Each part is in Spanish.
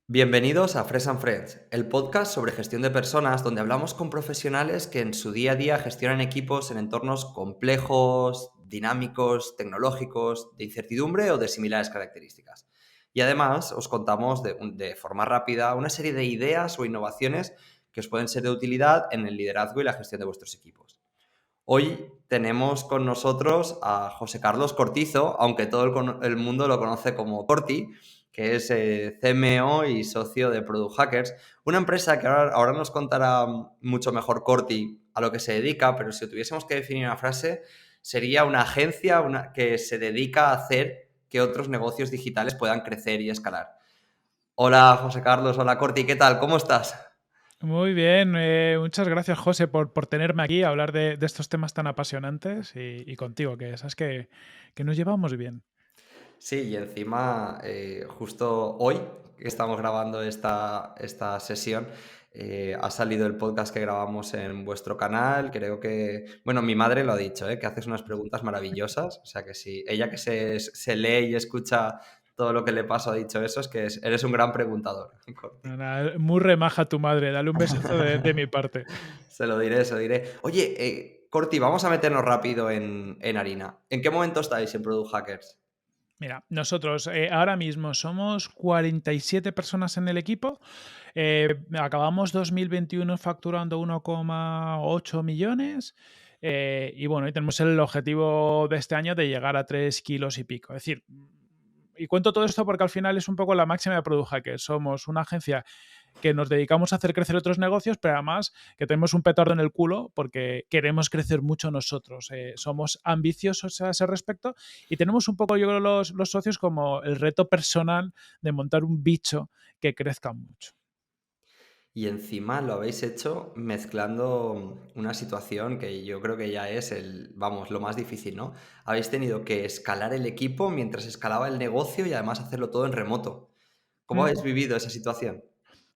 Bienvenidos a Fresh and Friends, el podcast sobre gestión de personas donde hablamos con profesionales que en su día a día gestionan equipos en entornos complejos, dinámicos, tecnológicos, de incertidumbre o de similares características. Y además os contamos de forma rápida una serie de ideas o innovaciones que os pueden ser de utilidad en el liderazgo y la gestión de vuestros equipos. Hoy tenemos con nosotros a José Carlos Cortizo, aunque todo el mundo lo conoce como Corti, que es CMO y socio de Product Hackers, una empresa que ahora nos contará mucho mejor Corti a lo que se dedica, pero si tuviésemos que definir una frase, sería una agencia que se dedica a hacer que otros negocios digitales puedan crecer y escalar. Hola José Carlos, hola Corti, ¿qué tal? ¿Cómo estás? Muy bien, muchas gracias José por tenerme aquí a hablar de estos temas tan apasionantes y contigo, que sabes que nos llevamos bien. Sí, y encima, justo hoy que estamos grabando esta sesión, ha salido el podcast que grabamos en vuestro canal. Creo que, bueno, mi madre lo ha dicho, que haces unas preguntas maravillosas. O sea que sí, ella que se lee y escucha todo lo que le paso ha dicho eso, es que eres un gran preguntador, Corti. Nada, muy remaja tu madre, dale un besazo de mi parte. Se lo diré, se lo diré. Oye, Corti, vamos a meternos rápido en harina. ¿En qué momento estáis en Product Hackers? Mira, nosotros ahora mismo somos 47 personas en el equipo. Acabamos 2021 facturando 1,8 millones. Y bueno, y tenemos el objetivo de este año de llegar a 3 kilos y pico. Es decir, y cuento todo esto porque al final es un poco la máxima de Product Hackers. Somos una agencia que nos dedicamos a hacer crecer otros negocios, pero además que tenemos un petardo en el culo porque queremos crecer mucho nosotros. Somos ambiciosos a ese respecto y tenemos un poco, yo creo, los socios como el reto personal de montar un bicho que crezca mucho. Y encima lo habéis hecho mezclando una situación que yo creo que ya es vamos, lo más difícil, ¿no? Habéis tenido que escalar el equipo mientras escalaba el negocio y además hacerlo todo en remoto. ¿Cómo Mm. habéis vivido esa situación?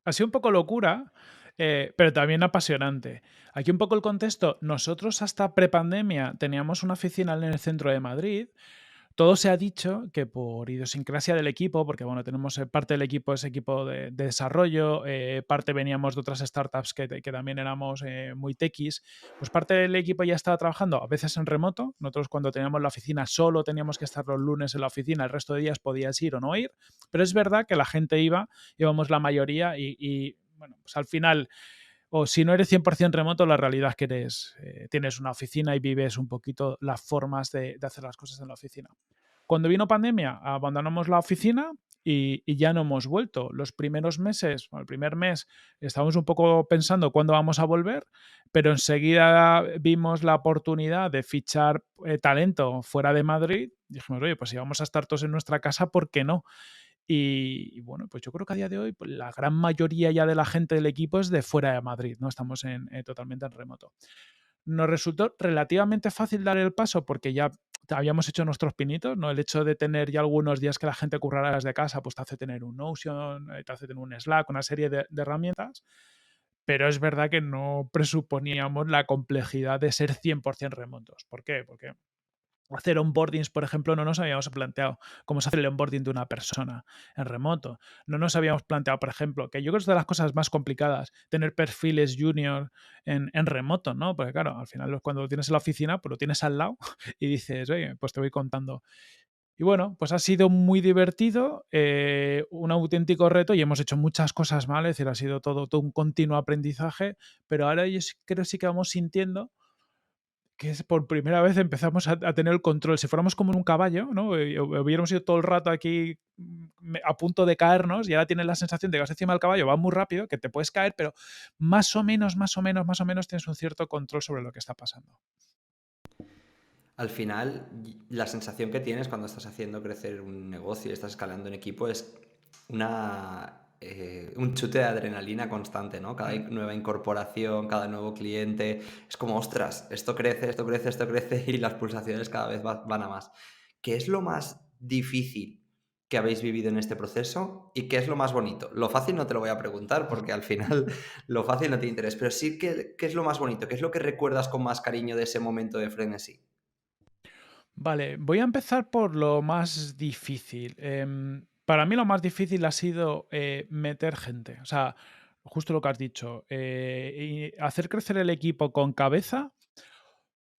Ha sido un poco locura, pero también apasionante. Aquí un poco el contexto. Nosotros hasta prepandemia teníamos una oficina en el centro de Madrid. Todo se ha dicho que por idiosincrasia del equipo, porque bueno, tenemos parte del equipo es equipo de desarrollo, parte veníamos de otras startups que también éramos muy techis, pues parte del equipo ya estaba trabajando a veces en remoto. Nosotros cuando teníamos la oficina solo teníamos que estar los lunes en la oficina, el resto de días podías ir o no ir, pero es verdad que la gente íbamos la mayoría y bueno, pues al final o si no eres 100% remoto, la realidad es que tienes una oficina y vives un poquito las formas de hacer las cosas en la oficina. Cuando vino pandemia, abandonamos la oficina y ya no hemos vuelto. Los primeros meses, el primer mes, estábamos un poco pensando cuándo vamos a volver, pero enseguida vimos la oportunidad de fichar talento fuera de Madrid. Dijimos, oye, pues si vamos a estar todos en nuestra casa, ¿por qué no? Y bueno, pues yo creo que a día de hoy pues, la gran mayoría ya de la gente del equipo es de fuera de Madrid, ¿no? Estamos totalmente en remoto. Nos resultó relativamente fácil dar el paso porque ya habíamos hecho nuestros pinitos, ¿no? El hecho de tener ya algunos días que la gente currara desde casa, pues te hace tener un Notion, te hace tener un Slack, una serie de herramientas, pero es verdad que no presuponíamos la complejidad de ser 100% remotos. ¿Por qué? Porque hacer onboardings, por ejemplo, no nos habíamos planteado cómo se hace el onboarding de una persona en remoto. No nos habíamos planteado, por ejemplo, que yo creo que es de las cosas más complicadas, tener perfiles junior en remoto, ¿no? Porque claro, al final cuando lo tienes en la oficina, pues lo tienes al lado y dices, oye, pues te voy contando. Y bueno, pues ha sido muy divertido, un auténtico reto y hemos hecho muchas cosas mal, es decir, ha sido todo un continuo aprendizaje, pero ahora yo creo sí que vamos sintiendo que es por primera vez empezamos a tener el control. Si fuéramos como en un caballo, ¿no? Hubiéramos ido todo el rato aquí a punto de caernos y ahora tienes la sensación de que vas encima del caballo, va muy rápido, que te puedes caer, pero más o menos tienes un cierto control sobre lo que está pasando. Al final, la sensación que tienes cuando estás haciendo crecer un negocio y estás escalando un equipo es un chute de adrenalina constante, ¿no? Cada Mm. nueva incorporación, cada nuevo cliente, es como, ostras, esto crece, esto crece, esto crece y las pulsaciones cada vez van a más. ¿Qué es lo más difícil que habéis vivido en este proceso y qué es lo más bonito. Lo fácil no te lo voy a preguntar porque al final lo fácil no tiene interés, pero sí que, ¿qué es lo más bonito? ¿Qué es lo que recuerdas con más cariño de ese momento de frenesí? Vale, voy a empezar por lo más difícil. Para mí lo más difícil ha sido meter gente. O sea, justo lo que has dicho. Y hacer crecer el equipo con cabeza.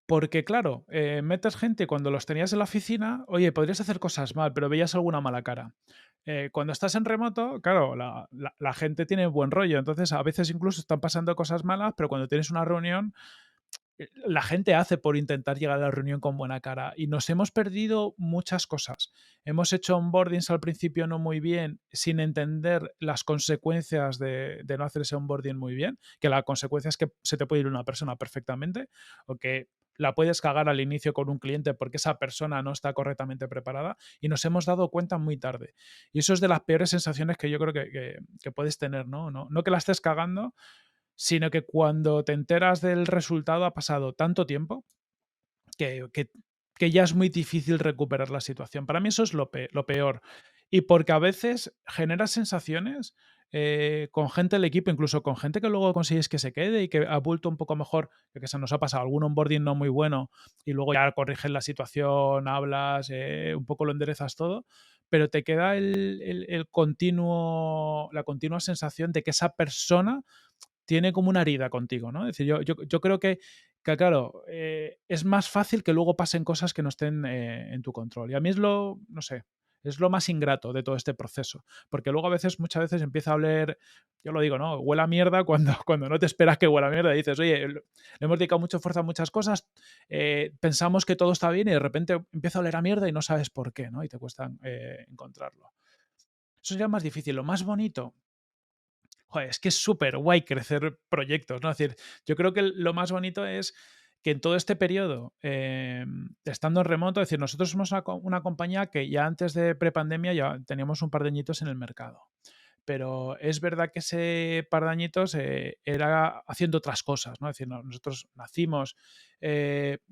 Porque claro, metes gente cuando los tenías en la oficina, oye, podrías hacer cosas mal, pero veías alguna mala cara. Cuando estás en remoto, claro, la gente tiene buen rollo, entonces a veces incluso están pasando cosas malas, pero cuando tienes una reunión, la gente hace por intentar llegar a la reunión con buena cara y nos hemos perdido muchas cosas. Hemos hecho onboardings al principio no muy bien, sin entender las consecuencias de no hacer ese onboarding muy bien, que la consecuencia es que se te puede ir una persona perfectamente o que la puedes cagar al inicio con un cliente porque esa persona no está correctamente preparada y nos hemos dado cuenta muy tarde. Y eso es de las peores sensaciones que yo creo que puedes tener, ¿no? No que la estés cagando, sino que cuando te enteras del resultado ha pasado tanto tiempo que, que- que ya es muy difícil recuperar la situación. Para mí eso es lo peor. Y porque a veces genera sensaciones con gente del equipo, incluso con gente que luego consigues que se quede y que ha vuelto un poco mejor, que se nos ha pasado algún onboarding no muy bueno y luego ya corriges la situación, hablas, un poco lo enderezas todo, pero te queda el continuo, la continua sensación de que esa persona tiene como una herida contigo, ¿no? Es decir, yo creo que claro, es más fácil que luego pasen cosas que no estén en tu control. Y a mí es lo, no sé, es lo más ingrato de todo este proceso. Porque luego a veces, muchas veces empieza a oler, yo lo digo, ¿no? Huele a mierda cuando, cuando no te esperas que huela a mierda. Y dices, oye, le hemos dedicado mucha fuerza a muchas cosas, pensamos que todo está bien y de repente empieza a oler a mierda y no sabes por qué, ¿no? Y te cuesta encontrarlo. Eso es ya más difícil. Lo más bonito, joder, es que es súper guay crecer proyectos, ¿no? Es decir, yo creo que lo más bonito es que en todo este periodo, estando en remoto, es decir, nosotros somos una compañía que ya antes de prepandemia ya teníamos un par de añitos en el mercado. Pero es verdad que ese par de añitos era haciendo otras cosas, ¿no? Es decir, nosotros nacimos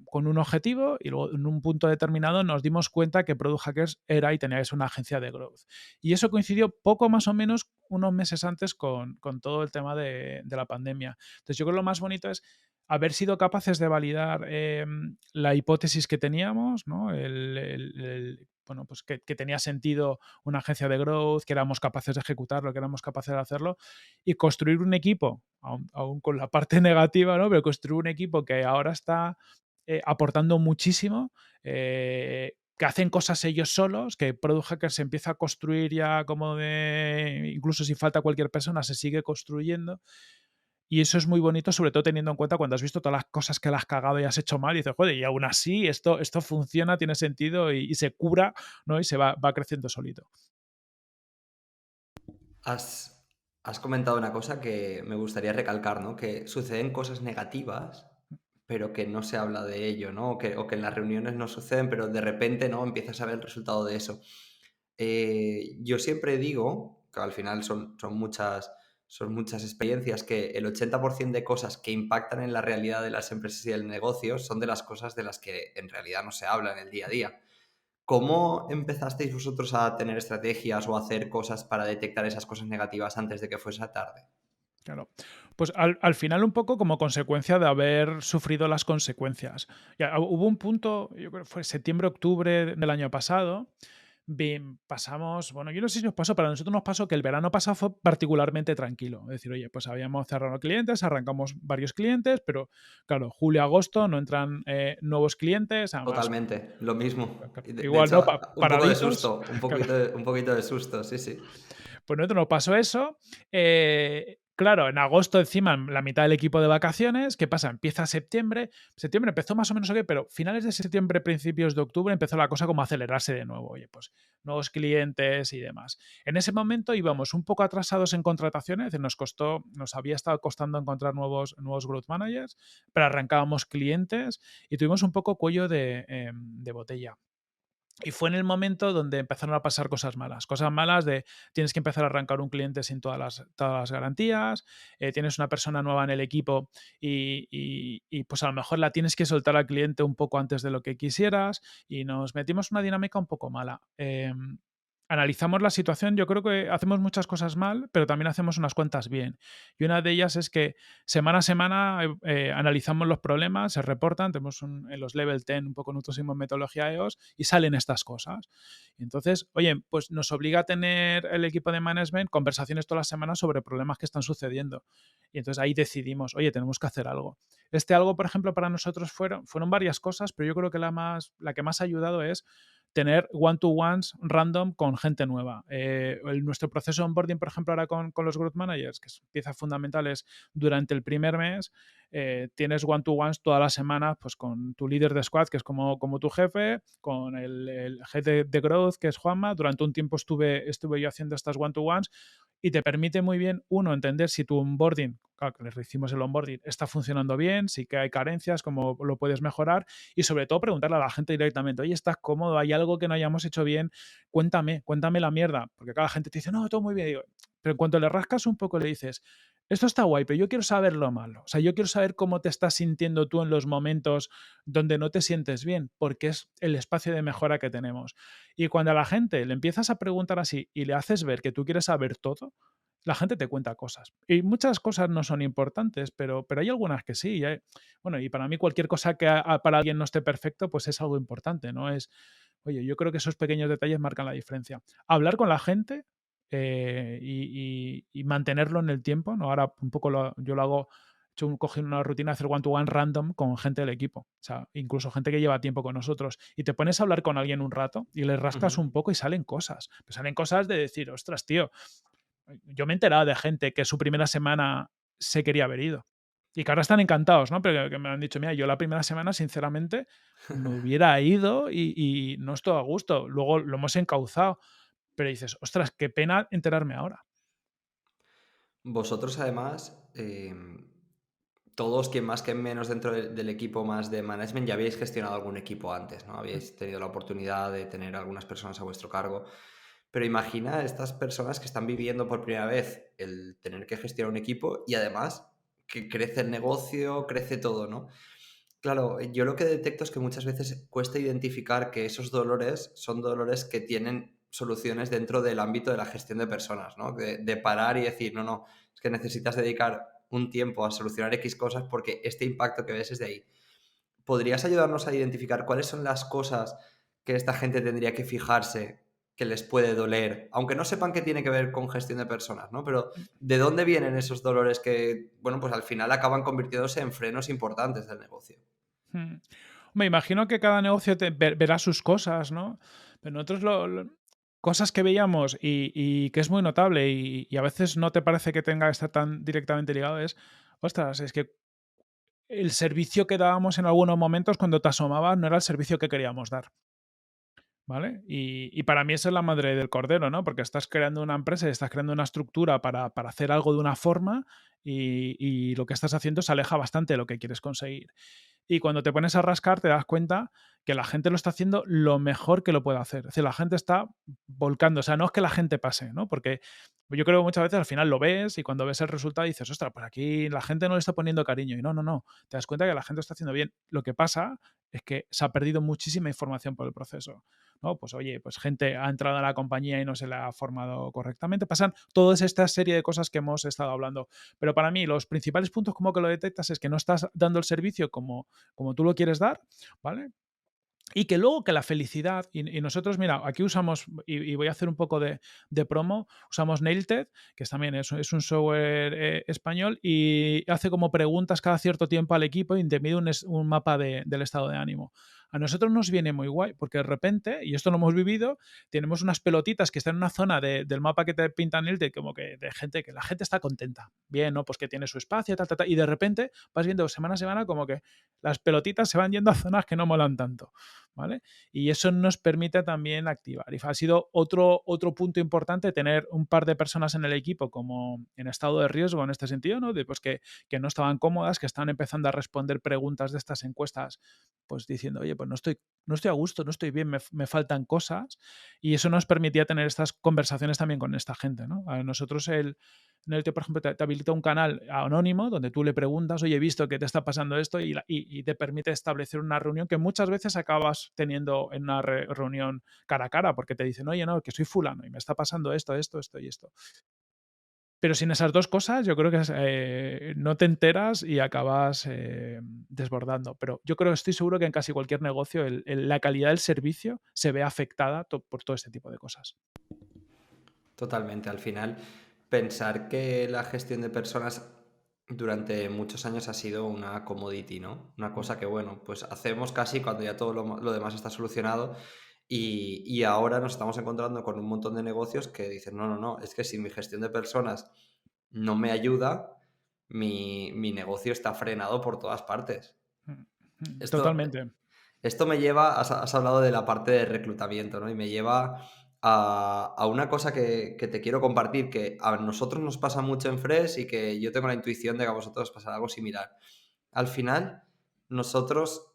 con un objetivo y luego en un punto determinado nos dimos cuenta que Product Hackers era y tenía que ser una agencia de growth. Y eso coincidió poco más o menos unos meses antes con todo el tema de la pandemia. Entonces yo creo que lo más bonito es haber sido capaces de validar la hipótesis que teníamos, ¿no? Bueno, pues que tenía sentido una agencia de growth, que éramos capaces de ejecutarlo, que éramos capaces de hacerlo, y construir un equipo, aún con la parte negativa, ¿no? Pero construir un equipo que ahora está aportando muchísimo, que hacen cosas ellos solos, que Product Hacker se empieza a construir ya como de, incluso si falta cualquier persona, se sigue construyendo. Y eso es muy bonito, sobre todo teniendo en cuenta cuando has visto todas las cosas que le has cagado y has hecho mal, y dices, joder, y aún así esto funciona, tiene sentido y se cura, ¿no? Y se va creciendo solito. Has, has comentado una cosa que me gustaría recalcar, ¿no? Que suceden cosas negativas, pero que no se habla de ello, ¿no? O que en las reuniones no suceden, pero de repente, ¿no? Empiezas a ver el resultado de eso. Yo siempre digo, que al final son muchas experiencias, que el 80% de cosas que impactan en la realidad de las empresas y del negocio son de las cosas de las que en realidad no se habla en el día a día. ¿Cómo empezasteis vosotros a tener estrategias o a hacer cosas para detectar esas cosas negativas antes de que fuese tarde? Claro. Pues al final un poco como consecuencia de haber sufrido las consecuencias. Ya, hubo un punto, yo creo que fue septiembre, octubre del año pasado. Bien, pasamos, bueno, yo no sé si nos pasó, pero a nosotros nos pasó que el verano pasado fue particularmente tranquilo. Es decir, oye, pues habíamos cerrado clientes, arrancamos varios clientes, pero claro, julio, agosto no entran nuevos clientes, además, Totalmente, lo mismo. claro, Y de igual, hecho, ¿no? un poco de Paraditos, susto, un claro. poquito un poquito de susto, sí, sí. Pues nosotros nos pasó eso. Claro, en agosto encima la mitad del equipo de vacaciones. ¿Qué pasa? Empieza septiembre. Septiembre empezó más o menos ok, pero finales de septiembre, principios de octubre empezó la cosa como a acelerarse de nuevo. Oye, pues nuevos clientes y demás. En ese momento íbamos un poco atrasados en contrataciones, es decir, nos había estado costando encontrar nuevos growth managers, pero arrancábamos clientes y tuvimos un poco cuello de botella. Y fue en el momento donde empezaron a pasar cosas malas de tienes que empezar a arrancar un cliente sin todas las garantías, tienes una persona nueva en el equipo y, pues a lo mejor la tienes que soltar al cliente un poco antes de lo que quisieras y nos metimos en una dinámica un poco mala. analizamos la situación. Yo creo que hacemos muchas cosas mal, pero también hacemos unas cuantas bien. Y una de ellas es que semana a semana analizamos los problemas, se reportan, tenemos en los level 10, un poco nosotros mismos metodología EOS, y salen estas cosas. Y entonces, oye, pues nos obliga a tener el equipo de management conversaciones todas las semanas sobre problemas que están sucediendo. Y entonces ahí decidimos, oye, tenemos que hacer algo. Este algo, por ejemplo, para nosotros fueron varias cosas, pero yo creo que la que más ha ayudado es tener one-to-ones random con gente nueva. Nuestro proceso de onboarding, por ejemplo, ahora con los growth managers, que es pieza fundamental, es durante el primer mes tienes one-to-ones todas las semanas pues, con tu líder de squad, que es como tu jefe, con el head de growth, que es Juanma. Durante un tiempo estuve yo haciendo estas one-to-ones y te permite muy bien, uno, entender si tu onboarding, claro, que les hicimos el onboarding, está funcionando bien, si que hay carencias, cómo lo puedes mejorar y sobre todo preguntarle a la gente directamente, oye, ¿estás cómodo? ¿Hay algo que no hayamos hecho bien? Cuéntame la mierda. Porque cada gente te dice, no, todo muy bien. Digo, pero en cuanto le rascas un poco le dices, esto está guay, pero yo quiero saber lo malo. O sea, yo quiero saber cómo te estás sintiendo tú en los momentos donde no te sientes bien, porque es el espacio de mejora que tenemos. Y cuando a la gente le empiezas a preguntar así y le haces ver que tú quieres saber todo, la gente te cuenta cosas. Y muchas cosas no son importantes, pero hay algunas que sí. Bueno, y para mí cualquier cosa que para alguien no esté perfecto, pues es algo importante, ¿no? Oye, yo creo que esos pequeños detalles marcan la diferencia. Hablar con la gente y mantenerlo en el tiempo, ¿no? Ahora un poco yo lo hago, coger una rutina, hacer one-to-one random con gente del equipo. O sea, incluso gente que lleva tiempo con nosotros. Y te pones a hablar con alguien un rato y le rascas Ujú. un poco y salen cosas. Pues salen cosas de decir, ostras, tío, yo me he enterado de gente que su primera semana se quería haber ido. Y que ahora están encantados, ¿no? Pero que me han dicho, mira, yo la primera semana, sinceramente, me hubiera ido y no estoy a gusto. Luego lo hemos encauzado. Pero dices, ostras, qué pena enterarme ahora. Vosotros además, todos, quien más que menos dentro del equipo más de management, ya habéis gestionado algún equipo antes, ¿no? Habéis tenido la oportunidad de tener algunas personas a vuestro cargo. Pero imagina estas personas que están viviendo por primera vez el tener que gestionar un equipo y además que crece el negocio, crece todo, ¿no? Claro, yo lo que detecto es que muchas veces cuesta identificar que esos dolores son dolores que tienen soluciones dentro del ámbito de la gestión de personas, ¿no? De parar y decir, no, no, es que necesitas dedicar un tiempo a solucionar X cosas porque este impacto que ves es de ahí. ¿Podrías ayudarnos a identificar cuáles son las cosas que esta gente tendría que fijarse que les puede doler, aunque no sepan que tiene que ver con gestión de personas, ¿no? Pero ¿de dónde vienen esos dolores que, bueno, pues al final acaban convirtiéndose en frenos importantes del negocio? Hmm. Me imagino que cada negocio verá sus cosas, ¿no? Pero nosotros cosas que veíamos y que es muy notable y a veces no te parece que tenga que estar tan directamente ligado es, ostras, es que el servicio que dábamos en algunos momentos cuando te asomabas no era el servicio que queríamos dar. ¿Vale? Y para mí esa es la madre del cordero, ¿no? Porque estás creando una empresa y estás creando una estructura para hacer algo de una forma y lo que estás haciendo se aleja bastante de lo que quieres conseguir. Y cuando te pones a rascar te das cuenta que la gente lo está haciendo lo mejor que lo puede hacer. Es decir, la gente está volcando. O sea, no es que la gente pase, ¿no? Porque yo creo que muchas veces al final lo ves y cuando ves el resultado dices, ostras, pues aquí la gente no le está poniendo cariño. Y no, no, no. Te das cuenta que la gente lo está haciendo bien. Lo que pasa es que se ha perdido muchísima información por el proceso. ¿No? Pues oye, pues gente ha entrado a la compañía y no se la ha formado correctamente. Pasan toda esta serie de cosas que hemos estado hablando. Pero para mí los principales puntos como que lo detectas es que no estás dando el servicio como tú lo quieres dar, ¿vale? Y que luego que la felicidad, y nosotros, mira, aquí usamos, y voy a hacer un poco de promo, usamos Nailted, que también es un software español, y hace como preguntas cada cierto tiempo al equipo y te mide un mapa del estado de ánimo. A nosotros nos viene muy guay, porque de repente, y esto lo hemos vivido, tenemos unas pelotitas que están en una zona del mapa que te pinta Nailted, como que de gente, que la gente está contenta. Bien, ¿no? Pues que tiene su espacio, tal, tal, tal, y de repente vas viendo semana a semana como que las pelotitas se van yendo a zonas que no molan tanto. ¿Vale? Y eso nos permite también activar. Y ha sido otro punto importante tener un par de personas en el equipo como en estado de riesgo en este sentido, ¿no? De, pues que no estaban cómodas, que estaban empezando a responder preguntas de estas encuestas, pues diciendo, oye, pues no estoy a gusto, no estoy bien, me faltan cosas, y eso nos permitía tener estas conversaciones también con esta gente, ¿no? A nosotros en el tío, por ejemplo, te habilita un canal anónimo donde tú le preguntas, oye, he visto que te está pasando esto, y te permite establecer una reunión que muchas veces acabas teniendo en una reunión cara a cara, porque te dicen, oye, no, que soy fulano y me está pasando esto y esto. Pero sin esas dos cosas, yo creo que no te enteras y acabas desbordando. Pero yo estoy seguro que en casi cualquier negocio la calidad del servicio se ve afectada por todo este tipo de cosas. Totalmente. Al final, pensar que la gestión de personas durante muchos años ha sido una commodity, ¿no? Una cosa que, bueno, pues hacemos casi cuando ya todo lo demás está solucionado y ahora nos estamos encontrando con un montón de negocios que dicen, no, no, no, es que si mi gestión de personas no me ayuda, mi negocio está frenado por todas partes. Esto, Totalmente. esto me lleva, has hablado de la parte de reclutamiento, ¿no? Y me lleva a una cosa que te quiero compartir, que a nosotros nos pasa mucho en Fresh y que yo tengo la intuición de que a vosotros os pasará algo similar. Al final, nosotros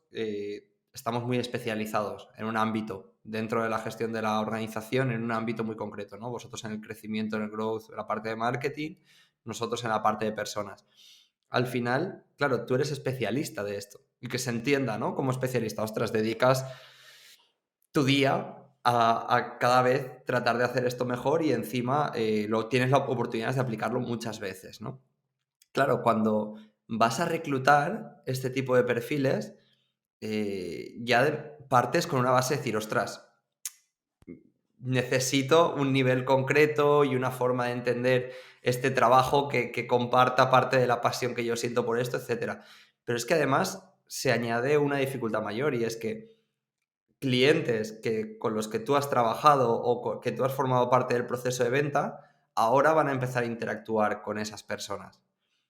estamos muy especializados en un ámbito dentro de la gestión de la organización, en un ámbito muy concreto, ¿no? Vosotros en el crecimiento, en el growth, en la parte de marketing, nosotros en la parte de personas. Al final, claro, tú eres especialista de esto y que se entienda, ¿no? Como especialista, ostras, dedicas tu día a cada vez tratar de hacer esto mejor y encima tienes la oportunidad de aplicarlo muchas veces, ¿no? Claro, cuando vas a reclutar este tipo de perfiles, partes con una base de decir, ostras, necesito un nivel concreto y una forma de entender este trabajo que comparta parte de la pasión que yo siento por esto, etcétera. Pero es que además se añade una dificultad mayor y es que clientes con los que tú has trabajado o que tú has formado parte del proceso de venta, ahora van a empezar a interactuar con esas personas.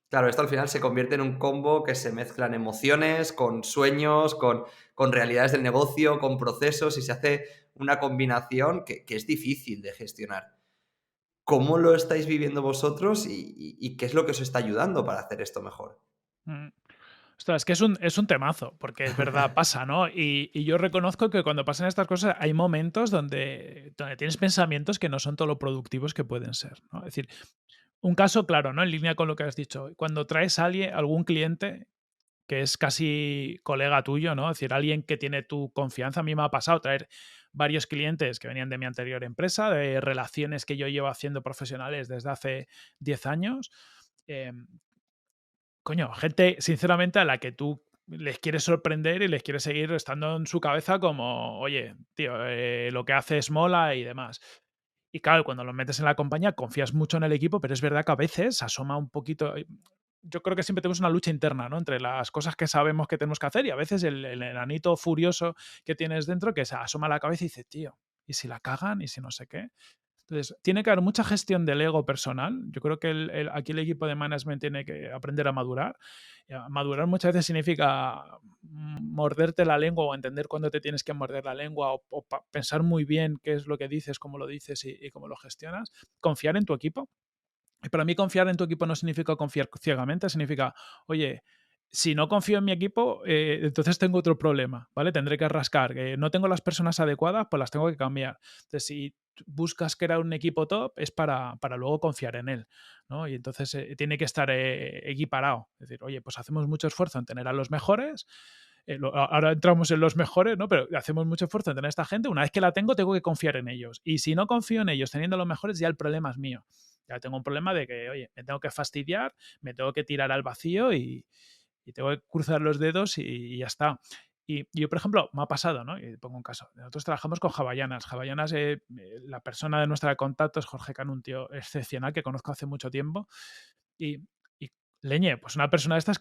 Claro, esto al final se convierte en un combo que se mezclan emociones, con sueños, con realidades del negocio, con procesos y se hace una combinación que es difícil de gestionar. ¿Cómo lo estáis viviendo vosotros y qué es lo que os está ayudando para hacer esto mejor? Mm. Ostras, es que es un temazo, porque es verdad, pasa, ¿no? Y yo reconozco que cuando pasan estas cosas hay momentos donde tienes pensamientos que no son todo lo productivos que pueden ser, ¿no? Es decir, un caso claro, ¿no? En línea con lo que has dicho. Cuando traes a algún cliente que es casi colega tuyo, ¿no? Es decir, alguien que tiene tu confianza. A mí me ha pasado traer varios clientes que venían de mi anterior empresa, de relaciones que yo llevo haciendo profesionales desde hace 10 años. Eh, Coño, gente, sinceramente, a la que tú les quieres sorprender y les quieres seguir estando en su cabeza como, oye, tío, lo que haces mola y demás. Y claro, cuando lo metes en la compañía, confías mucho en el equipo, pero es verdad que a veces asoma un poquito. Yo creo que siempre tenemos una lucha interna, ¿no? Entre las cosas que sabemos que tenemos que hacer y a veces el enanito furioso que tienes dentro que se asoma a la cabeza y dice, tío, ¿y si la cagan? ¿Y si no sé qué? Entonces, tiene que haber mucha gestión del ego personal. Yo creo que aquí el equipo de management tiene que aprender a madurar. Madurar muchas veces significa morderte la lengua o entender cuándo te tienes que morder la lengua o pensar muy bien qué es lo que dices, cómo lo dices y cómo lo gestionas. Confiar en tu equipo. Y para mí confiar en tu equipo no significa confiar ciegamente, significa, oye, si no confío en mi equipo, entonces tengo otro problema, ¿vale? Tendré que rascar. No tengo las personas adecuadas, pues las tengo que cambiar. Entonces, si buscas crear un equipo top, es para luego confiar en él, ¿no? Y entonces tiene que estar equiparado. Es decir, oye, pues hacemos mucho esfuerzo en tener a los mejores. Ahora entramos en los mejores, ¿no? Pero hacemos mucho esfuerzo en tener a esta gente. Una vez que la tengo que confiar en ellos. Y si no confío en ellos teniendo los mejores, ya el problema es mío. Ya tengo un problema de que, oye, me tengo que fastidiar, me tengo que tirar al vacío y tengo que cruzar los dedos y ya está. Y yo, por ejemplo, me ha pasado, ¿no? Y pongo un caso. Nosotros trabajamos con Havaianas. Havaianas, la persona de nuestra contacto es Jorge Can, un tío excepcional que conozco hace mucho tiempo. Y leñe, pues una persona de estas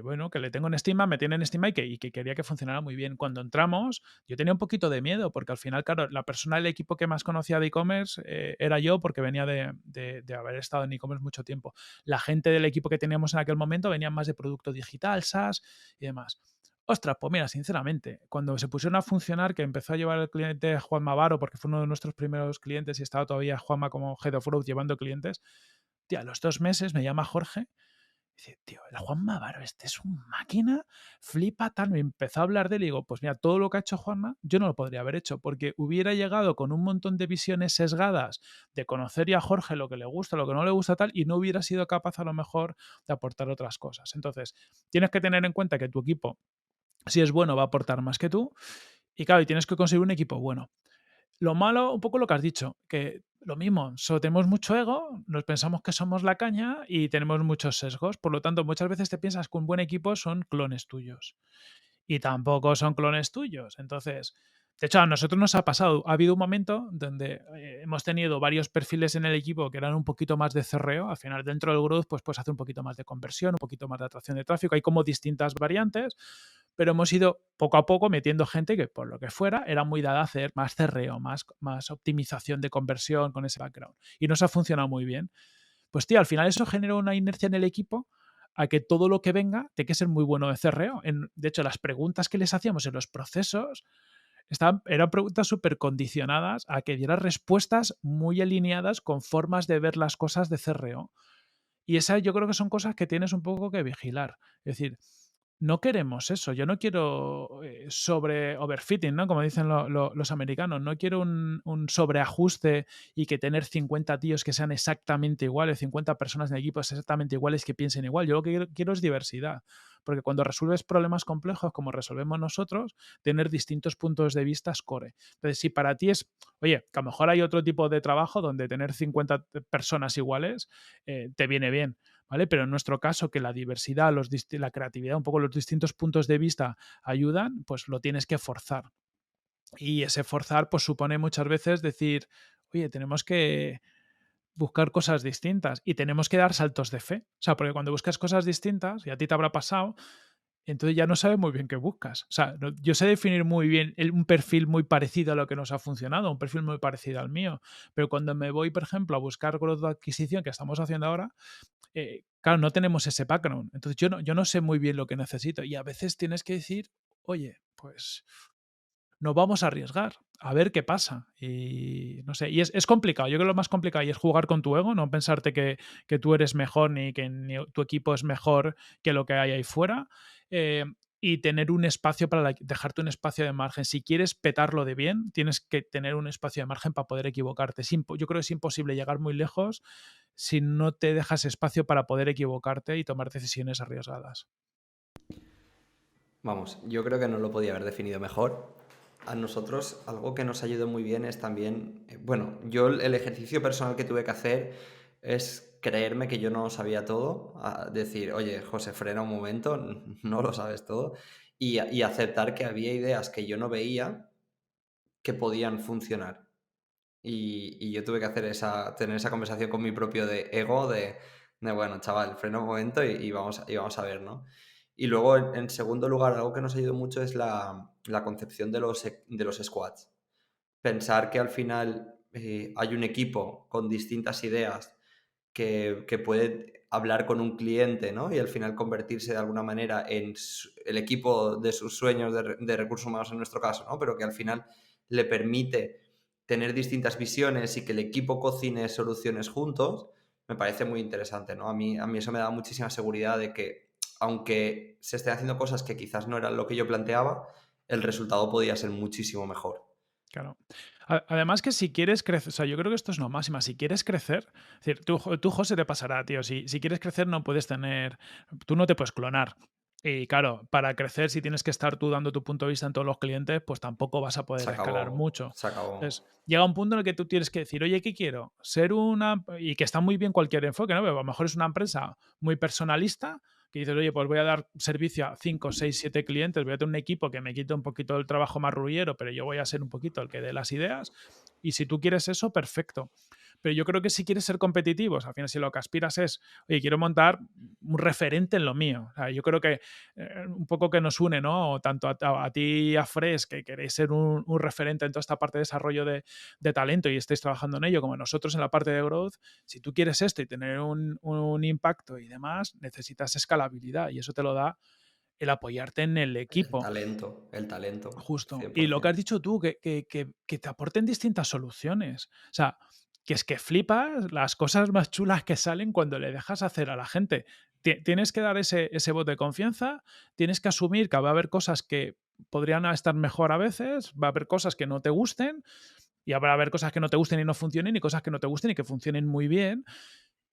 bueno, que le tengo en estima, me tiene en estima y que quería que funcionara muy bien. Cuando entramos, yo tenía un poquito de miedo, porque al final, claro, la persona del equipo que más conocía de e-commerce era yo, porque venía de haber estado en e-commerce mucho tiempo. La gente del equipo que teníamos en aquel momento venía más de producto digital, SaaS y demás. Ostras, pues mira, sinceramente, cuando se pusieron a funcionar, que empezó a llevar el cliente Juanma Varo, porque fue uno de nuestros primeros clientes y estaba todavía Juanma como Head of Growth llevando clientes, tía, a los 2 meses me llama Jorge Dice, tío, el Juanma Varo, este es un máquina, flipa tal. Me empezó a hablar de él y digo, pues mira, todo lo que ha hecho Juanma, yo no lo podría haber hecho, porque hubiera llegado con un montón de visiones sesgadas de conocer ya a Jorge lo que le gusta, lo que no le gusta tal, y no hubiera sido capaz a lo mejor de aportar otras cosas. Entonces, tienes que tener en cuenta que tu equipo, si es bueno, va a aportar más que tú, y claro, y tienes que conseguir un equipo bueno. Lo malo, un poco lo que has dicho, que lo mismo, tenemos mucho ego, nos pensamos que somos la caña y tenemos muchos sesgos. Por lo tanto, muchas veces te piensas que un buen equipo son clones tuyos y tampoco son clones tuyos. Entonces, de hecho, a nosotros nos ha pasado, ha habido un momento donde hemos tenido varios perfiles en el equipo que eran un poquito más de cerreo. Al final, dentro del growth, pues hace un poquito más de conversión, un poquito más de atracción de tráfico. Hay como distintas variantes, pero hemos ido poco a poco metiendo gente que, por lo que fuera, era muy dada a hacer más cerreo, más optimización de conversión con ese background. Y nos ha funcionado muy bien. Pues, tío, al final eso genera una inercia en el equipo a que todo lo que venga tiene que ser muy bueno de cerreo. De hecho, las preguntas que les hacíamos en los procesos eran preguntas súper condicionadas a que diera respuestas muy alineadas con formas de ver las cosas de cerreo. Y esas yo creo que son cosas que tienes un poco que vigilar. Es decir, no queremos eso. Yo no quiero sobre overfitting, ¿no? Como dicen los americanos. No quiero un sobreajuste y que tener 50 tíos que sean exactamente iguales, 50 personas en equipos exactamente iguales que piensen igual. Yo lo que quiero es diversidad. Porque cuando resuelves problemas complejos como resolvemos nosotros, tener distintos puntos de vista es core. Entonces, si para ti es, oye, que a lo mejor hay otro tipo de trabajo donde tener 50 personas iguales te viene bien. ¿Vale? Pero en nuestro caso, que la diversidad, la creatividad, un poco los distintos puntos de vista ayudan, pues lo tienes que forzar. Y ese forzar, pues supone muchas veces decir, oye, tenemos que buscar cosas distintas y tenemos que dar saltos de fe. O sea, porque cuando buscas cosas distintas, y a ti te habrá pasado, entonces ya no sabes muy bien qué buscas. O sea, yo sé definir muy bien un perfil muy parecido a lo que nos ha funcionado, un perfil muy parecido al mío, pero cuando me voy, por ejemplo, a buscar growth de adquisición que estamos haciendo ahora, claro, no tenemos ese background. Entonces yo no sé muy bien lo que necesito y a veces tienes que decir, oye, pues nos vamos a arriesgar, a ver qué pasa. Y no sé, y es complicado. Yo creo que lo más complicado y es jugar con tu ego, no pensarte que tú eres mejor ni que tu equipo es mejor que lo que hay ahí fuera. Y tener un espacio para dejarte un espacio de margen. Si quieres petarlo de bien, tienes que tener un espacio de margen para poder equivocarte. Yo creo que es imposible llegar muy lejos si no te dejas espacio para poder equivocarte y tomar decisiones arriesgadas. Vamos, yo creo que no lo podía haber definido mejor. A nosotros algo que nos ayudó muy bien es también, bueno, yo el ejercicio personal que tuve que hacer es creerme que yo no sabía todo, decir, oye, José, frena un momento, no lo sabes todo, y aceptar que había ideas que yo no veía que podían funcionar. Y yo tuve que tener esa conversación con mi propio ego de, bueno, chaval, frena un momento y vamos a ver, ¿no? Y luego, en segundo lugar, algo que nos ayudó mucho es la concepción de los squads. Pensar que al final hay un equipo con distintas ideas que puede hablar con un cliente, ¿no? Y al final convertirse de alguna manera en el equipo de sus sueños de recursos humanos en nuestro caso, ¿no? Pero que al final le permite tener distintas visiones y que el equipo cocine soluciones juntos, me parece muy interesante, ¿no? A mí eso me da muchísima seguridad de que, aunque se estén haciendo cosas que quizás no eran lo que yo planteaba, el resultado podía ser muchísimo mejor. Claro. Además que si quieres crecer, o sea, yo creo que esto es lo máximo, si quieres crecer, es decir, tú José, te pasará, tío, si quieres crecer no puedes tú no te puedes clonar. Y claro, para crecer, si tienes que estar tú dando tu punto de vista en todos los clientes, pues tampoco vas a poder Se escalar acabó, mucho. se acabó. Entonces, llega un punto en el que tú tienes que decir, oye, ¿qué quiero? Ser una... Y que está muy bien cualquier enfoque, ¿no? Pero a lo mejor es una empresa muy personalista que dices, oye, pues voy a dar servicio a 5, 6, 7 clientes, voy a tener un equipo que me quite un poquito el trabajo más rullero, pero yo voy a ser un poquito el que dé las ideas. Y si tú quieres eso, perfecto. Pero yo creo que si quieres ser competitivos, al final si lo que aspiras es, oye, quiero montar un referente en lo mío. O sea, yo creo que un poco que nos une, ¿no? Tanto a ti y a Fresh, que queréis ser un referente en toda esta parte de desarrollo de talento y estáis trabajando en ello, como nosotros en la parte de growth, si tú quieres esto y tener un impacto y demás, necesitas escalabilidad y eso te lo da el apoyarte en el El equipo. talento, el talento, Justo. Y lo que 100%. has dicho tú, que te aporten distintas soluciones. O sea, que es que flipas las cosas más chulas que salen cuando le dejas hacer a la gente. tienes que dar ese voto de confianza, tienes que asumir que va a haber cosas que podrían estar mejor a veces, va a haber cosas que no te gusten y habrá haber cosas que no te gusten y no funcionen y cosas que no te gusten y que funcionen muy bien,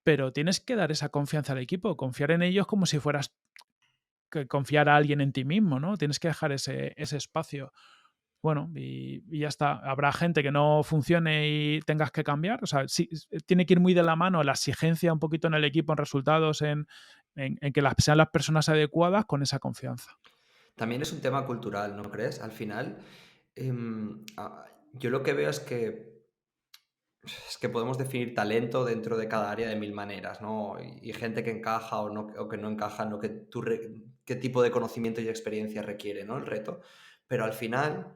pero tienes que dar esa confianza al equipo, confiar en ellos como si fueras que confiar a alguien en ti mismo, ¿no? Tienes que dejar ese espacio. Bueno, y ya está. Habrá gente que no funcione y tengas que cambiar. O sea, sí, tiene que ir muy de la mano la exigencia un poquito en el equipo, en resultados, en que sean las personas adecuadas con esa confianza. También es un tema cultural, ¿no crees? Al final, yo lo que veo es que podemos definir talento dentro de cada área de mil maneras, ¿no? Y gente que encaja o, no, o que no encaja en lo que qué tipo de conocimiento y experiencia requiere, ¿no? El reto. Pero al final,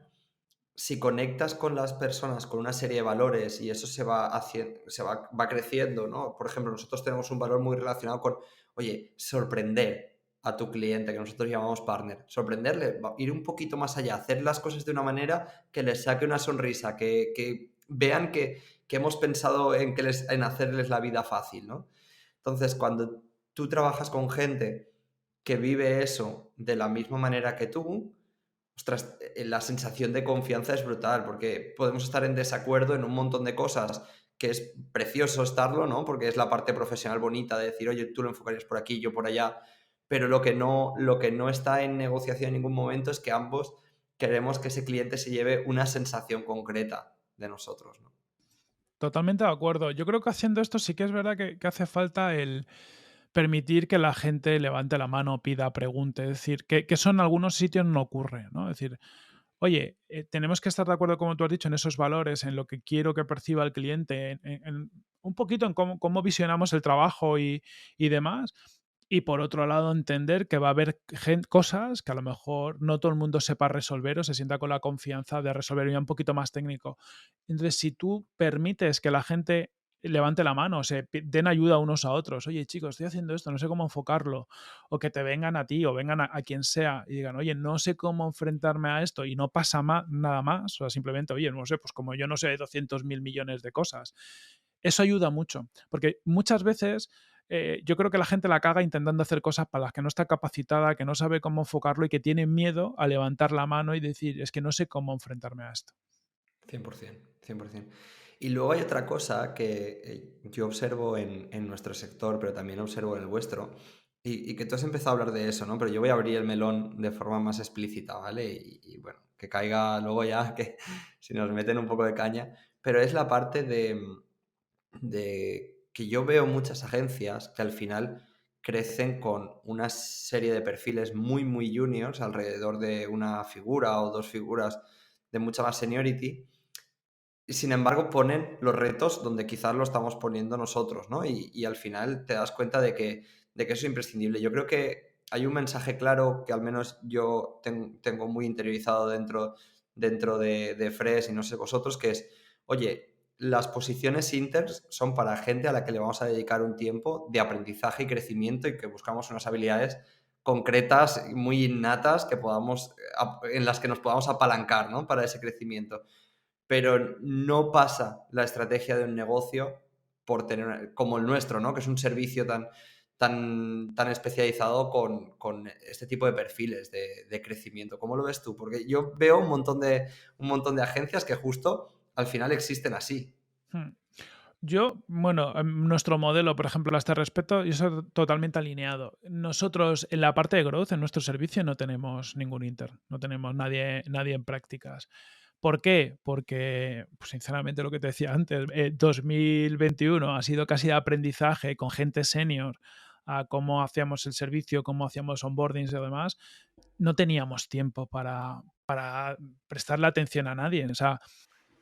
si conectas con las personas con una serie de valores y eso va creciendo, ¿no? Por ejemplo, nosotros tenemos un valor muy relacionado con, oye, sorprender a tu cliente, que nosotros llamamos partner. Sorprenderle, ir un poquito más allá, hacer las cosas de una manera que les saque una sonrisa, que vean que hemos pensado en hacerles la vida fácil, ¿no? Entonces, cuando tú trabajas con gente que vive eso de la misma manera que tú, ostras, la sensación de confianza es brutal, porque podemos estar en desacuerdo en un montón de cosas, que es precioso estarlo, ¿no? Porque es la parte profesional bonita de decir, oye, tú lo enfocarías por aquí, yo por allá, pero lo que no está en negociación en ningún momento es que ambos queremos que ese cliente se lleve una sensación concreta de nosotros, ¿no? Totalmente de acuerdo. Yo creo que haciendo esto sí que es verdad que hace falta el permitir que la gente levante la mano, pida, pregunte. Es decir, que eso en algunos sitios no ocurre, ¿no? Es decir, oye, tenemos que estar de acuerdo, como tú has dicho, en esos valores, en lo que quiero que perciba el cliente, un poquito en cómo visionamos el trabajo y demás. Y por otro lado, entender que va a haber cosas que a lo mejor no todo el mundo sepa resolver o se sienta con la confianza de resolver ya un poquito más técnico. Entonces, si tú permites que la gente levante la mano, den ayuda unos a otros. Oye, chicos, estoy haciendo esto, no sé cómo enfocarlo. O que te vengan a ti o vengan a quien sea y digan, oye, no sé cómo enfrentarme a esto y no pasa nada más. O sea, simplemente, oye, no sé, pues como yo no sé 200.000 millones de cosas. Eso ayuda mucho, porque muchas veces yo creo que la gente la caga intentando hacer cosas para las que no está capacitada, que no sabe cómo enfocarlo y que tiene miedo a levantar la mano y decir, es que no sé cómo enfrentarme a esto. 100%, 100%. Y luego hay otra cosa que yo observo en nuestro sector, pero también observo en el vuestro, y que tú has empezado a hablar de eso, ¿no? Pero yo voy a abrir el melón de forma más explícita, ¿vale? Y bueno, que caiga luego ya, que si nos meten un poco de caña, pero es la parte de que yo veo muchas agencias que al final crecen con una serie de perfiles muy, muy juniors, alrededor de una figura o dos figuras de mucha más seniority, y sin embargo, ponen los retos donde quizás lo estamos poniendo nosotros, ¿no? Y al final te das cuenta de que eso es imprescindible. Yo creo que hay un mensaje claro que al menos yo tengo muy interiorizado dentro de Fresh y no sé vosotros, que es, oye, las posiciones inters son para gente a la que le vamos a dedicar un tiempo de aprendizaje y crecimiento y que buscamos unas habilidades concretas, muy innatas, en las que nos podamos apalancar, ¿no? Para ese crecimiento, pero no pasa la estrategia de un negocio por tener, como el nuestro, ¿no? Que es un servicio tan especializado con este tipo de perfiles de crecimiento. ¿Cómo lo ves tú? Porque yo veo un montón de agencias que justo al final existen así. Hmm. Yo, bueno, nuestro modelo, por ejemplo, a este respecto, yo estoy totalmente alineado. Nosotros, en la parte de growth, en nuestro servicio, no tenemos ningún intern, no tenemos nadie en prácticas. ¿Por qué? Porque, pues, sinceramente, lo que te decía antes, 2021 ha sido casi de aprendizaje con gente senior a cómo hacíamos el servicio, cómo hacíamos onboardings y demás. No teníamos tiempo para prestarle atención a nadie. O sea,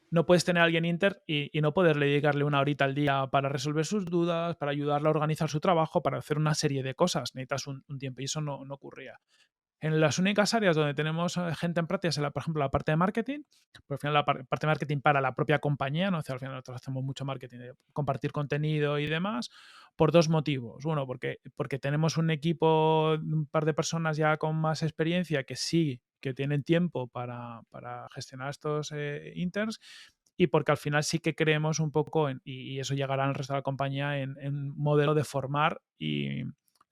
no puedes tener a alguien inter y no poderle dedicarle una horita al día para resolver sus dudas, para ayudarle a organizar su trabajo, para hacer una serie de cosas. Necesitas un tiempo y eso no ocurría. En las únicas áreas donde tenemos gente en práctica es, por ejemplo, la parte de marketing, pero al final la parte de marketing para la propia compañía, ¿no? O sea, al final nosotros hacemos mucho marketing de compartir contenido y demás, por dos motivos. Uno, porque tenemos un equipo, un par de personas ya con más experiencia que sí, que tienen tiempo para gestionar estos interns, y porque al final sí que creemos un poco, y eso llegará al resto de la compañía, en un modelo de formar y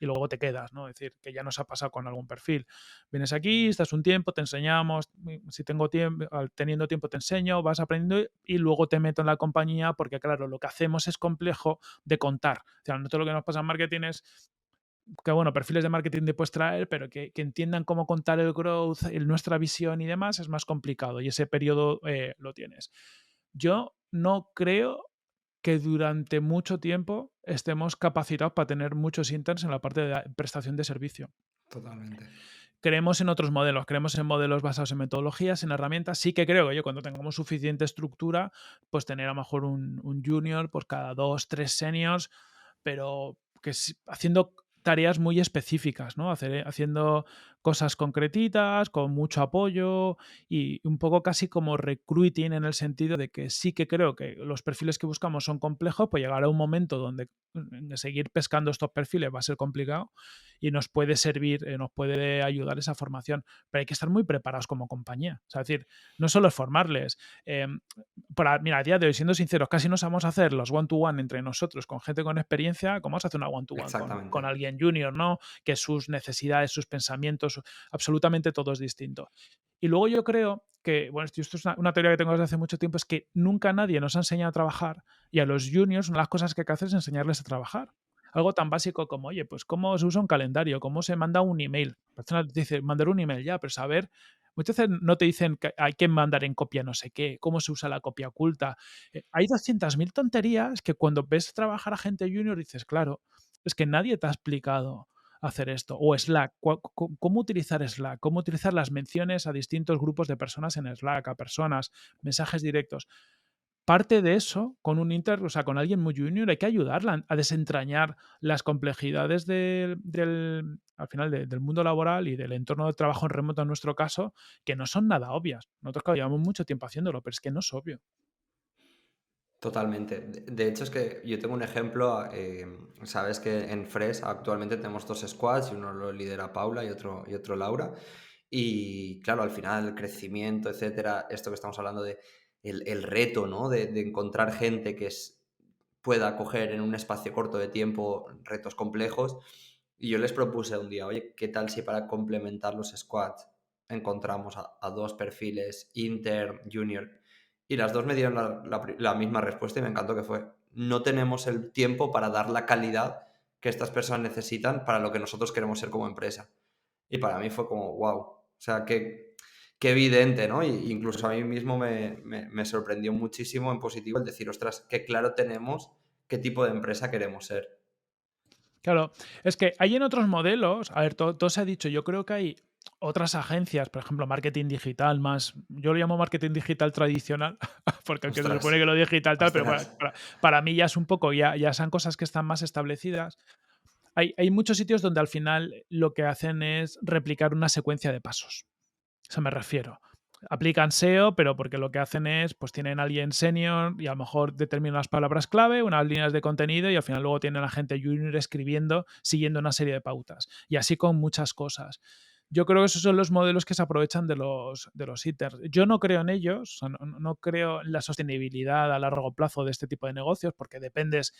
y luego te quedas, ¿no? Es decir, que ya nos ha pasado con algún perfil. Vienes aquí, estás un tiempo, te enseñamos, si tengo tiempo, teniendo tiempo te enseño, vas aprendiendo y luego te meto en la compañía porque, claro, lo que hacemos es complejo de contar. O sea, nosotros lo que nos pasa en marketing es que, bueno, perfiles de marketing te puedes traer, pero que entiendan cómo contar el growth, nuestra visión y demás es más complicado y ese periodo lo tienes. Yo no creo que durante mucho tiempo estemos capacitados para tener muchos interns en la parte de prestación de servicio. Totalmente. Creemos en otros modelos, creemos en modelos basados en metodologías, en herramientas. Sí que creo que yo cuando tengamos suficiente estructura, pues tener a lo mejor un junior, pues cada 2, 3 seniors, pero que haciendo tareas muy específicas, ¿no? Haciendo cosas concretitas, con mucho apoyo y un poco casi como recruiting en el sentido de que sí que creo que los perfiles que buscamos son complejos, pues llegará un momento donde seguir pescando estos perfiles va a ser complicado y nos puede servir, nos puede ayudar esa formación, pero hay que estar muy preparados como compañía. O sea, es decir, no solo es formarles. Mira, a día de hoy, siendo sinceros, casi no sabemos hacer los one-to-one entre nosotros con gente con experiencia, como vamos a hacer una one-to-one Exactamente. con alguien junior, ¿no? Que sus necesidades, sus pensamientos, absolutamente todo es distinto. Y luego yo creo que, bueno, esto es una teoría que tengo desde hace mucho tiempo, es que nunca nadie nos ha enseñado a trabajar y a los juniors una de las cosas que hay que hacer es enseñarles a trabajar. Algo tan básico como, oye, pues cómo se usa un calendario, cómo se manda un email. La persona te dice, mandar un email ya, pero saber, muchas veces no te dicen que hay que mandar en copia no sé qué, cómo se usa la copia oculta. Hay 200.000 tonterías que cuando ves trabajar a gente junior dices, claro, es que nadie te ha explicado hacer esto. O Slack, cómo utilizar Slack, cómo utilizar las menciones a distintos grupos de personas en Slack, a personas, mensajes directos. Parte de eso, con un o sea, con alguien muy junior, hay que ayudarla a desentrañar las complejidades al final, del mundo laboral y del entorno de trabajo en remoto, en nuestro caso, que no son nada obvias. Nosotros, claro, llevamos mucho tiempo haciéndolo, pero es que no es obvio. Totalmente. De hecho, es que yo tengo un ejemplo, sabes que en Fresh actualmente tenemos dos squads y uno lo lidera Paula y otro Laura. Y claro, al final el crecimiento, etcétera, esto que estamos hablando de el reto, ¿no? De encontrar gente que pueda coger en un espacio corto de tiempo retos complejos. Y yo les propuse un día, oye, ¿qué tal si para complementar los squads encontramos a dos perfiles, Inter, Junior? Y las dos me dieron la misma respuesta y me encantó que fue, no tenemos el tiempo para dar la calidad que estas personas necesitan para lo que nosotros queremos ser como empresa. Y para mí fue como, wow, o sea, qué evidente, ¿no? Y incluso a mí mismo me sorprendió muchísimo en positivo el decir, ostras, qué claro tenemos qué tipo de empresa queremos ser. Claro, es que hay en otros modelos, a ver, todo se ha dicho, yo creo que hay otras agencias, por ejemplo, marketing digital más, yo lo llamo marketing digital tradicional, porque aunque se Ostras, supone que lo digital tal, pero ostras. para mí ya es un poco, ya son cosas que están más establecidas. Hay muchos sitios donde al final lo que hacen es replicar una secuencia de pasos. A eso me refiero. Aplican SEO, pero porque lo que hacen es, pues tienen a alguien senior y a lo mejor determinan las palabras clave, unas líneas de contenido y al final luego tienen a gente junior escribiendo, siguiendo una serie de pautas. Y así con muchas cosas. Yo creo que esos son los modelos que se aprovechan de los hitters. Yo no creo en ellos, o sea, no creo en la sostenibilidad a largo plazo de este tipo de negocios porque dependes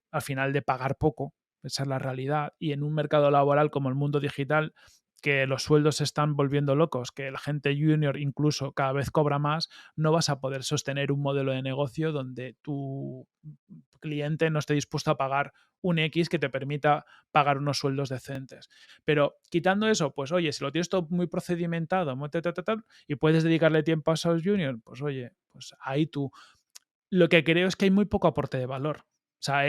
al final de pagar poco, esa es la realidad. Y en un mercado laboral como el mundo digital, que los sueldos se están volviendo locos, que la gente junior incluso cada vez cobra más, no vas a poder sostener un modelo de negocio donde tu cliente no esté dispuesto a pagar un X que te permita pagar unos sueldos decentes. Pero quitando eso, pues oye, si lo tienes todo muy procedimentado, muy y puedes dedicarle tiempo a esos juniors, pues oye, pues ahí tú. Lo que creo es que hay muy poco aporte de valor. O sea,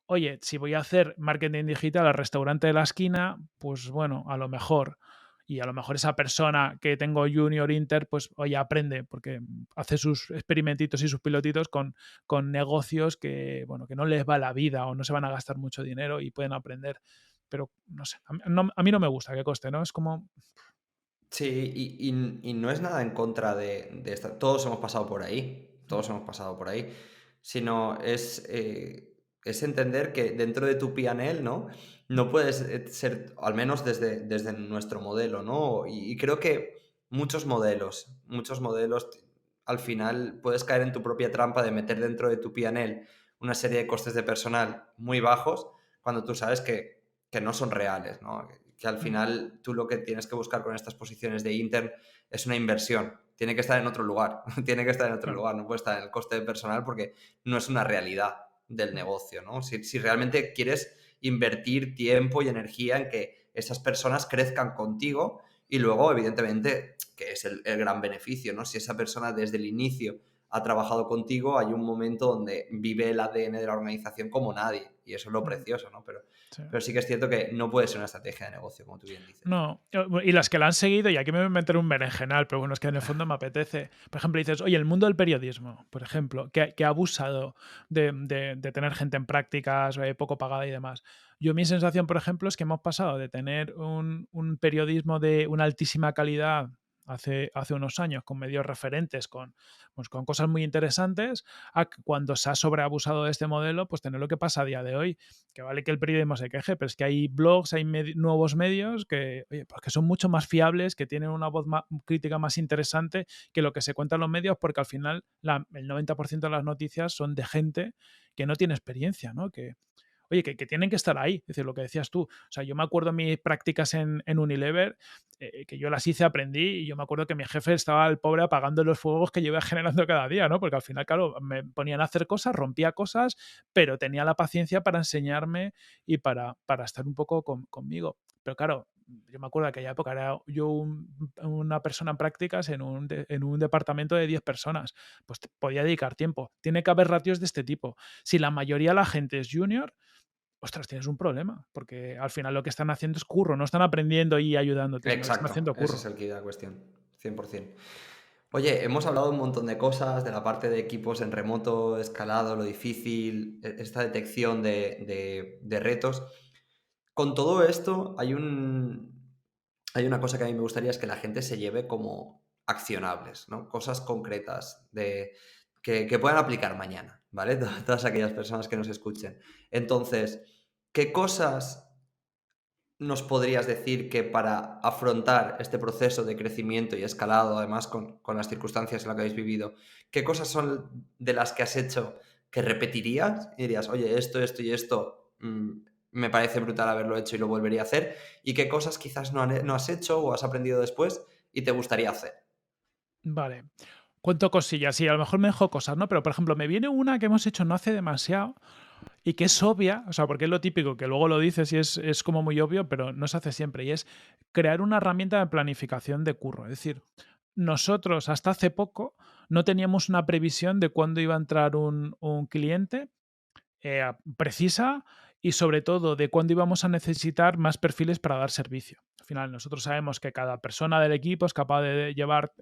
oye, si voy a hacer marketing digital al restaurante de la esquina, pues bueno, a lo mejor. Y a lo mejor esa persona que tengo junior inter, pues oye, aprende, porque hace sus experimentitos y sus pilotitos con negocios que, bueno, que no les va la vida o no se van a gastar mucho dinero y pueden aprender. Pero no sé, a mí no me gusta que coste, ¿no? Es como, Sí, y no es nada en contra de esta. Todos hemos pasado por ahí, todos hemos pasado por ahí, sino es entender que dentro de tu P&L, ¿no? No puedes ser, al menos desde nuestro modelo, ¿no? Y creo que muchos modelos, al final puedes caer en tu propia trampa de meter dentro de tu P&L una serie de costes de personal muy bajos, cuando tú sabes que que no son reales, ¿no? Que al final tú lo que tienes que buscar con estas posiciones de intern es una inversión. Tiene que estar en otro lugar, tiene que estar en otro Claro. lugar, no puede estar en el coste de personal porque no es una realidad del negocio, ¿no? Si realmente quieres invertir tiempo y energía en que esas personas crezcan contigo y luego, evidentemente, que es el gran beneficio, ¿no? Si esa persona desde el inicio ha trabajado contigo, hay un momento donde vive el ADN de la organización como nadie y eso es lo precioso, ¿no? Sí. Pero sí que es cierto que no puede ser una estrategia de negocio, como tú bien dices. No, y las que la han seguido, y aquí me voy a meter un berenjenal, pero bueno, es que en el fondo me apetece. Por ejemplo, dices, oye, el mundo del periodismo, por ejemplo, que ha abusado de tener gente en prácticas poco pagada y demás. Yo mi sensación, por ejemplo, es que hemos pasado de tener un periodismo de una altísima calidad hace unos años, con medios referentes, pues con cosas muy interesantes, a que cuando se ha sobreabusado de este modelo, pues tener lo que pasa a día de hoy, que vale que el periodismo se queje, pero es que hay blogs, hay nuevos medios que, oye, pues que son mucho más fiables, que tienen una voz crítica más interesante que lo que se cuenta en los medios, porque al final el 90% de las noticias son de gente que no tiene experiencia, ¿no? Oye, que tienen que estar ahí, es decir, lo que decías tú. O sea, yo me acuerdo de mis prácticas en Unilever, que yo las hice, aprendí, y yo me acuerdo que mi jefe estaba el pobre apagando los fuegos que yo iba generando cada día, ¿no? Porque al final, claro, me ponían a hacer cosas, rompía cosas, pero tenía la paciencia para enseñarme y para estar un poco conmigo. Pero claro, yo me acuerdo de aquella época, era yo una persona en prácticas en un departamento de 10 personas, pues podía dedicar tiempo. Tiene que haber ratios de este tipo. Si la mayoría de la gente es junior, ostras, tienes un problema, porque al final lo que están haciendo es curro, no están aprendiendo y ayudándote, sino que están Exacto, haciendo ese es curro. el key de la cuestión, 100%. Oye, hemos hablado un montón de cosas, de la parte de equipos en remoto, escalado, lo difícil, esta detección de retos. Con todo esto, hay una cosa que a mí me gustaría es que la gente se lleve como accionables, ¿no? Cosas concretas que puedan aplicar mañana, ¿vale? Todas aquellas personas que nos escuchen. Entonces, ¿qué cosas nos podrías decir que para afrontar este proceso de crecimiento y escalado, además con las circunstancias en las que habéis vivido, qué cosas son de las que has hecho que repetirías y dirías, oye, esto y esto me parece brutal haberlo hecho y lo volvería a hacer? ¿Y qué cosas quizás no has hecho o has aprendido después y te gustaría hacer? Vale, cuento cosillas, sí, a lo mejor me dejo cosas, ¿no? Pero, por ejemplo, me viene una que hemos hecho no hace demasiado y que es obvia, o sea, porque es lo típico, que luego lo dices y es como muy obvio, pero no se hace siempre, y es crear una herramienta de planificación de curro. Es decir, nosotros hasta hace poco no teníamos una previsión de cuándo iba a entrar un cliente precisa, y sobre todo de cuándo íbamos a necesitar más perfiles para dar servicio. Al final, nosotros sabemos que cada persona del equipo es capaz de llevar,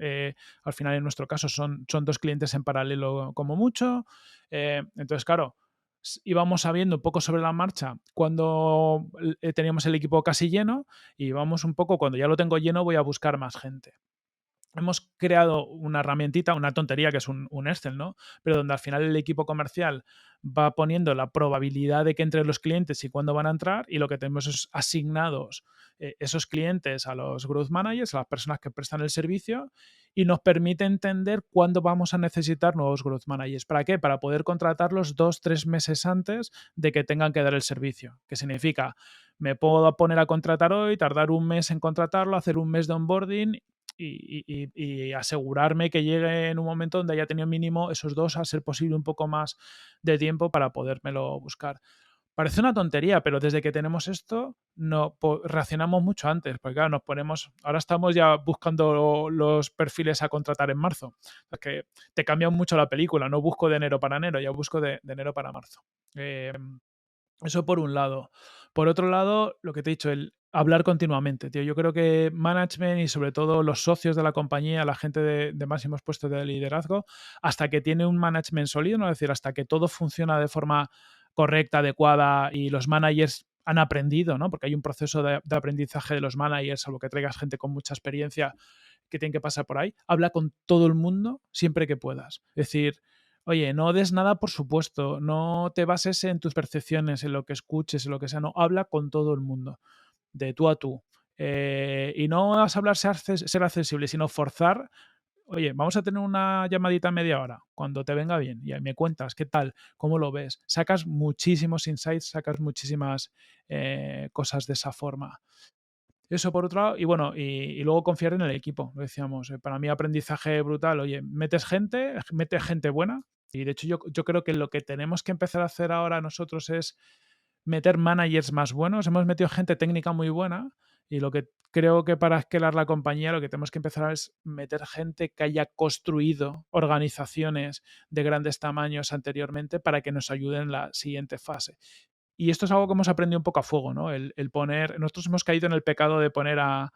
al final en nuestro caso son 2 clientes en paralelo como mucho. Entonces, claro, íbamos sabiendo un poco sobre la marcha cuando teníamos el equipo casi lleno, y íbamos un poco, cuando ya lo tengo lleno, voy a buscar más gente. Hemos creado una herramientita, una tontería que es un Excel, ¿no? Pero donde al final el equipo comercial va poniendo la probabilidad de que entren los clientes y cuándo van a entrar, y lo que tenemos es asignados esos clientes a los growth managers, a las personas que prestan el servicio, y nos permite entender cuándo vamos a necesitar nuevos growth managers. ¿Para qué? Para poder contratarlos 2, 3 meses antes de que tengan que dar el servicio. ¿Qué significa? Me puedo poner a contratar hoy, tardar un mes en contratarlo, hacer un mes de onboarding y asegurarme que llegue en un momento donde haya tenido mínimo esos 2, a ser posible un poco más de tiempo para podérmelo buscar. Parece una tontería, pero desde que tenemos esto no reaccionamos mucho antes, porque claro, ahora estamos ya buscando los perfiles a contratar en marzo. O sea, que te cambia mucho la película, no busco de enero para enero, ya busco de enero para marzo. Eh, Eso por un lado. Por otro lado, lo que te he dicho, el hablar continuamente, tío. Yo creo que management y sobre todo los socios de la compañía, la gente de máximos puestos de liderazgo, hasta que tiene un management sólido, ¿no? Es decir, hasta que todo funciona de forma correcta, adecuada, y los managers han aprendido, ¿no? Porque hay un proceso de aprendizaje de los managers, salvo que traigas gente con mucha experiencia que tienen que pasar por ahí. Habla con todo el mundo siempre que puedas. Es decir, oye, no des nada por supuesto, no te bases en tus percepciones, en lo que escuches, en lo que sea, no, habla con todo el mundo, de tú a tú. Y no vas a hablar ser accesible, sino forzar. oye, vamos a tener una llamadita media hora, cuando te venga bien, y ahí me cuentas qué tal, cómo lo ves. Sacas muchísimos insights, sacas muchísimas cosas de esa forma. Eso por otro lado, y bueno, y luego confiar en el equipo, lo decíamos. Para mí aprendizaje brutal, oye, metes gente buena, y de hecho yo creo que lo que tenemos que empezar a hacer ahora nosotros es meter managers más buenos. Hemos metido gente técnica muy buena, y lo que creo que para escalar la compañía lo que tenemos que empezar es meter gente que haya construido organizaciones de grandes tamaños anteriormente para que nos ayuden en la siguiente fase. Y esto es algo que hemos aprendido un poco a fuego, ¿no? El poner, nosotros hemos caído en el pecado de poner a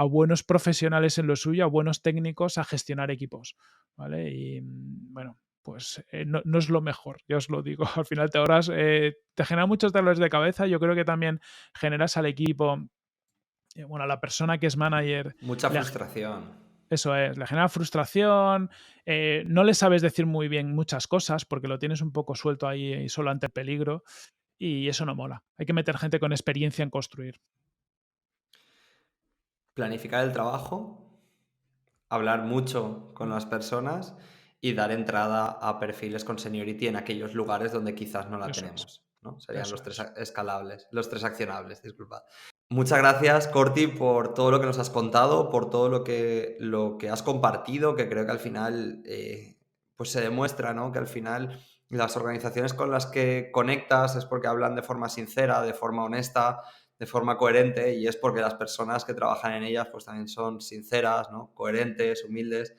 buenos profesionales en lo suyo, a buenos técnicos a gestionar equipos, ¿vale? Y bueno, pues no es lo mejor, ya os lo digo. Al final te genera muchos dolores de cabeza. Yo creo que también generas al equipo, bueno, a la persona que es manager, Mucha le, frustración. eso es, le genera frustración, no le sabes decir muy bien muchas cosas porque lo tienes un poco suelto ahí solo ante el peligro, y eso no mola. Hay que meter gente con experiencia en construir. Planificar el trabajo, hablar mucho con las personas y dar entrada a perfiles con seniority en aquellos lugares donde quizás no la Eso es, tenemos, ¿no? Serían eso los tres es. escalables, los tres accionables, disculpad. Muchas gracias, Corti, por todo lo que nos has contado, por todo lo que has compartido, que creo que al final pues se demuestra, ¿no? Que al final las organizaciones con las que conectas es porque hablan de forma sincera, de forma honesta, de forma coherente, y es porque las personas que trabajan en ellas pues también son sinceras, ¿no? Coherentes, humildes,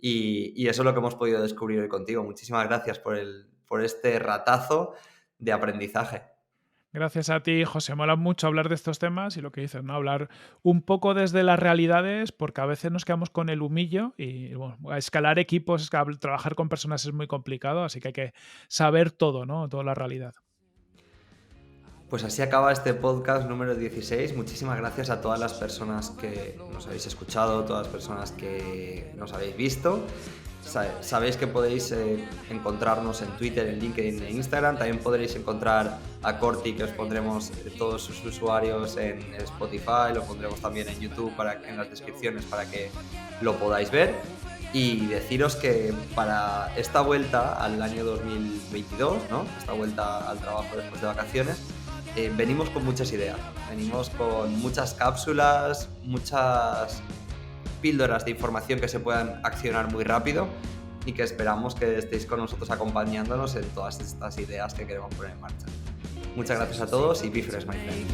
y eso es lo que hemos podido descubrir hoy contigo. Muchísimas gracias por este ratazo de aprendizaje. Gracias a ti, José. Mola mucho hablar de estos temas y lo que dices, ¿no? Hablar un poco desde las realidades, porque a veces nos quedamos con el humillo y, bueno, escalar equipos, trabajar con personas es muy complicado, así que hay que saber todo, ¿no? Toda la realidad. Pues así acaba este podcast número 16. Muchísimas gracias a todas las personas que nos habéis escuchado, todas las personas que nos habéis visto. Sabéis que podéis encontrarnos en Twitter, en LinkedIn e Instagram. También podréis encontrar a Corti, que os pondremos todos sus usuarios en Spotify. Lo pondremos también en YouTube en las descripciones para que lo podáis ver. Y deciros que para esta vuelta al año 2022, ¿no? Esta vuelta al trabajo después de vacaciones, venimos con muchas ideas, venimos con muchas cápsulas, muchas píldoras de información que se puedan accionar muy rápido y que esperamos que estéis con nosotros acompañándonos en todas estas ideas que queremos poner en marcha. Muchas gracias a todos y be fresh, my friend.